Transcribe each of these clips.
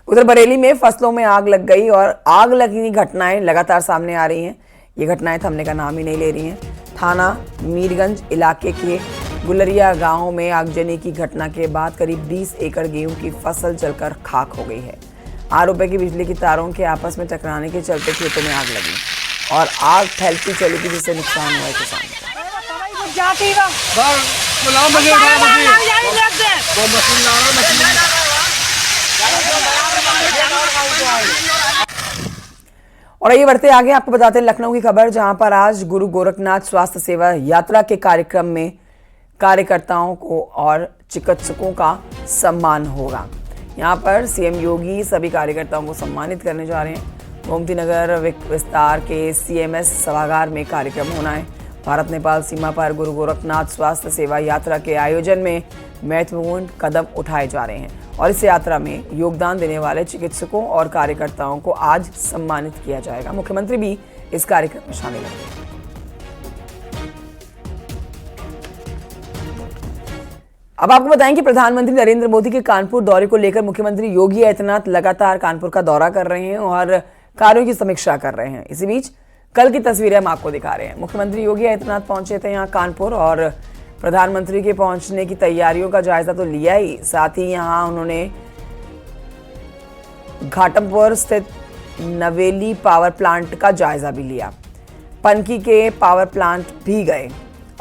उधर बरेली में फसलों में आग लग गई और आग लगने की घटनाएं लगातार सामने आ रही हैं। ये घटनाएं थमने का नाम ही नहीं ले रही हैं। थाना मीरगंज इलाके के गुलरिया गांव में आगजनी की घटना के बाद करीब 20 एकड़ गेहूं की फसल जलकर खाक हो गई है। 8 रुपए की बिजली की तारों के आपस में टकराने के चलते खेतों में आग लगी और आग फैलती चली गई, जिससे नुकसान हुआ है किसानों को। और ये बढ़ते आगे आपको बताते हैं लखनऊ की खबर, जहां पर आज गुरु गोरखनाथ स्वास्थ्य सेवा यात्रा के कार्यक्रम में कार्यकर्ताओं को और चिकित्सकों का सम्मान होगा। यहां पर सीएम योगी सभी कार्यकर्ताओं को सम्मानित करने जा रहे हैं। गोमती नगर विस्तार के सीएमएस सभागार में कार्यक्रम होना है। भारत नेपाल सीमा पर गुरु गोरखनाथ स्वास्थ्य सेवा यात्रा के आयोजन में महत्वपूर्ण कदम उठाए जा रहे हैं और इस यात्रा में योगदान देने वाले चिकित्सकों और कार्यकर्ताओं को आज सम्मानित किया जाएगा। मुख्यमंत्री भी इस कार्यक्रम में शामिल होंगे। अब आपको बताएं कि प्रधानमंत्री नरेंद्र मोदी के कानपुर दौरे को लेकर मुख्यमंत्री योगी आदित्यनाथ लगातार कानपुर का दौरा कर रहे हैं और कार्यों की समीक्षा कर रहे हैं। इसी बीच कल की तस्वीरें हम आपको दिखा रहे हैं। मुख्यमंत्री योगी आदित्यनाथ पहुंचे थे यहां कानपुर और प्रधानमंत्री के पहुंचने की तैयारियों का जायजा तो लिया ही, साथ ही यहां उन्होंने घाटमपुर स्थित नवेली पावर प्लांट का जायजा भी लिया। पनकी के पावर प्लांट भी गए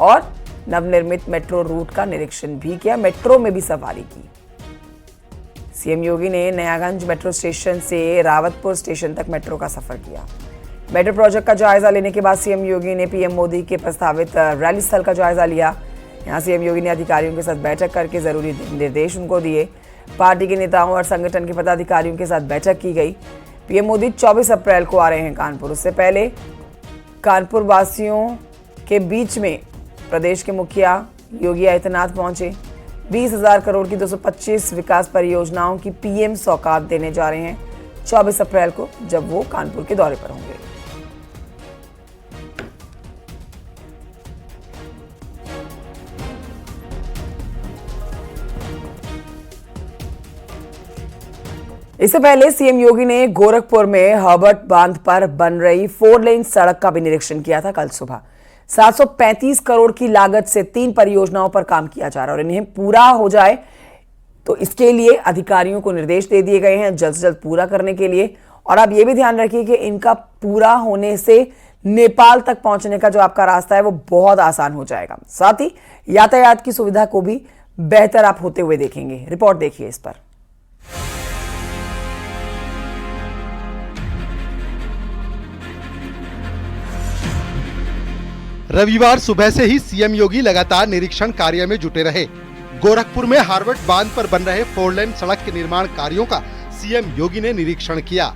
और नवनिर्मित मेट्रो रूट का निरीक्षण भी किया। मेट्रो में भी सवारी की। सीएम योगी ने नयागंज मेट्रो स्टेशन से रावतपुर स्टेशन तक मेट्रो का सफर किया। मेट्रो प्रोजेक्ट का जायजा लेने के बाद सीएम योगी ने पीएम मोदी के प्रस्तावित रैली स्थल का जायजा लिया। यहां सीएम योगी ने अधिकारियों के साथ बैठक करके जरूरी निर्देश उनको दिए। पार्टी के नेताओं और संगठन के पदाधिकारियों के साथ बैठक की गई। पीएम मोदी 24 अप्रैल को आ रहे हैं कानपुर। उससे पहले कानपुर वासियों के बीच में प्रदेश के मुखिया योगी आदित्यनाथ पहुंचे। 20,000 करोड़ की 225 विकास परियोजनाओं की पीएम सौगात देने जा रहे हैं 24 अप्रैल को, जब वो कानपुर के दौरे पर होंगे। इससे पहले सीएम योगी ने गोरखपुर में हर्बर्ट बांध पर बन रही 4 लेन सड़क का भी निरीक्षण किया था। कल सुबह 735 करोड़ की लागत से 3 परियोजनाओं पर काम किया जा रहा है और इन्हें पूरा हो जाए तो इसके लिए अधिकारियों को निर्देश दे दिए गए हैं जल्द से जल्द पूरा करने के लिए। और आप ये भी ध्यान रखिए कि इनका पूरा होने से नेपाल तक पहुंचने का जो आपका रास्ता है वो बहुत आसान हो जाएगा। साथ ही यातायात की सुविधा को भी बेहतर आप होते हुए देखेंगे। रिपोर्ट देखिए इस पर। रविवार सुबह से ही सीएम योगी लगातार निरीक्षण कार्य में जुटे रहे। गोरखपुर में हार्वर्ड बांध पर बन रहे 4 लेन सड़क के निर्माण कार्यों का सीएम योगी ने निरीक्षण किया।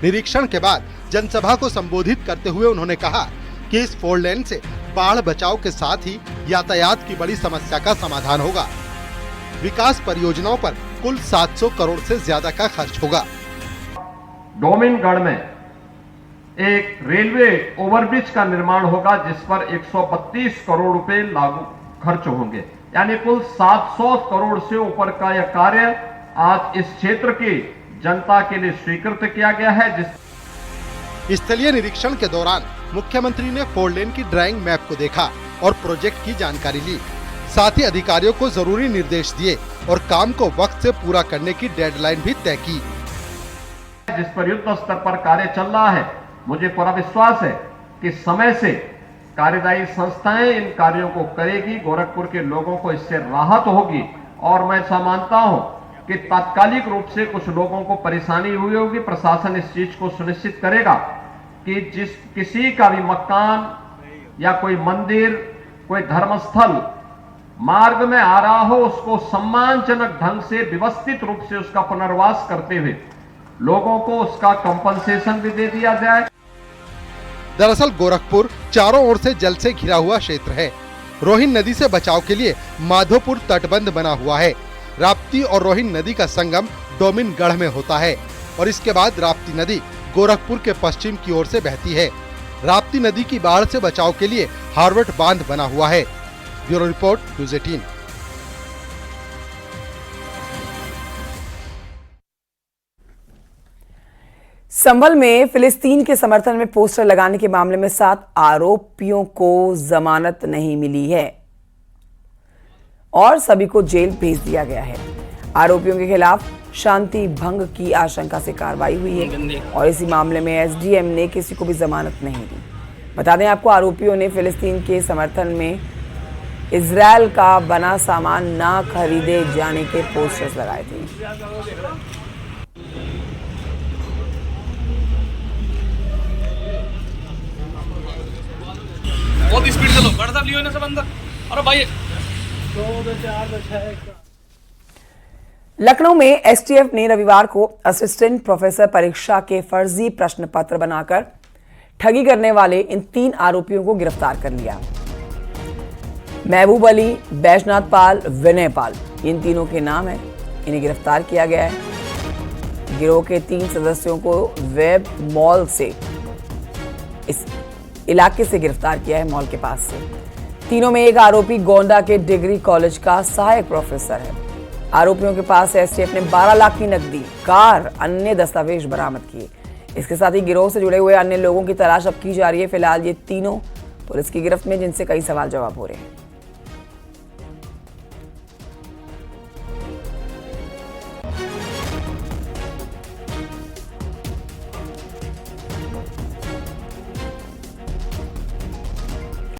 निरीक्षण के बाद जनसभा को संबोधित करते हुए उन्होंने कहा कि इस 4 लेन से बाढ़ बचाव के साथ ही यातायात की बड़ी समस्या का समाधान होगा। विकास परियोजनाओं पर कुल 700 करोड़ से ज्यादा का खर्च होगा। डोमिनगढ़ में एक रेलवे ओवरब्रिज का निर्माण होगा जिस पर 132 करोड़ रुपए लागू खर्च होंगे, यानी कुल 700 करोड़ से ऊपर का यह कार्य आज इस क्षेत्र की जनता के लिए स्वीकृत किया गया है। स्थलीय निरीक्षण के दौरान मुख्यमंत्री ने 4 लेन की ड्राइंग मैप को देखा और प्रोजेक्ट की जानकारी ली। साथ ही अधिकारियों को जरूरी निर्देश दिए और काम को वक्त से पूरा करने की डेडलाइन भी तय की। जिस पर युद्ध स्तर पर कार्य चल रहा है, मुझे पूरा विश्वास है कि समय से कार्यदायी संस्थाएं इन कार्यों को करेगी। गोरखपुर के लोगों को इससे राहत होगी और मैं ऐसा मानता हूं कि तात्कालिक रूप से कुछ लोगों को परेशानी हुई होगी। प्रशासन इस चीज को सुनिश्चित करेगा कि किसी का भी मकान या कोई मंदिर, कोई धर्मस्थल मार्ग में आ रहा हो, उसको सम्मानजनक ढंग से व्यवस्थित रूप से उसका पुनर्वास करते हुए लोगों को उसका कंपनसेशन भी दे दिया जाए। दरअसल गोरखपुर चारों ओर से जल से घिरा हुआ क्षेत्र है। रोहिन नदी से बचाव के लिए माधोपुर तटबंध बना हुआ है। राप्ती और रोहिन नदी का संगम डोमिनगढ़ में होता है और इसके बाद राप्ती नदी गोरखपुर के पश्चिम की ओर से बहती है। राप्ती नदी की बाढ़ से बचाव के लिए हार्वर्ड बांध बना हुआ है। Bureau report, news 18। संभल में फिलिस्तीन के समर्थन में पोस्टर लगाने के मामले में 7 आरोपियों को जमानत नहीं मिली है और सभी को जेल भेज दिया गया है। आरोपियों के खिलाफ शांति भंग की आशंका से कार्रवाई हुई है और इसी मामले में एसडीएम ने किसी को भी जमानत नहीं दी। बता दें आपको, आरोपियों ने फिलिस्तीन के समर्थन में इजरायल का बना सामान ना खरीदे जाने के पोस्टर्स लगाए थे। बहुत स्पीड से लोग गाड़ी लियो ना सब अंदर। अरे भाई लखनऊ में एसटीएफ ने रविवार को असिस्टेंट प्रोफेसर परीक्षा के फर्जी प्रश्न पत्र बनाकर ठगी करने वाले इन 3 आरोपियों को गिरफ्तार कर लिया। महबूब अली, बैजनाथ पाल, विनय पाल, इन तीनों के नाम है। इन्हें गिरफ्तार किया गया है। गिरोह के 3 सदस्यों को वेब मॉल से, इस इलाके से गिरफ्तार किया है, मॉल के पास से। तीनों में एक आरोपी गोंडा के डिग्री कॉलेज का सहायक प्रोफेसर है। आरोपियों के पास से एसटीएफ ने 12 लाख की नकदी, कार, अन्य दस्तावेज बरामद किए। इसके साथ ही गिरोह से जुड़े हुए अन्य लोगों की तलाश अब की जा रही है। फिलहाल ये तीनों पुलिस की गिरफ्त में, जिनसे कई सवाल जवाब हो रहे हैं।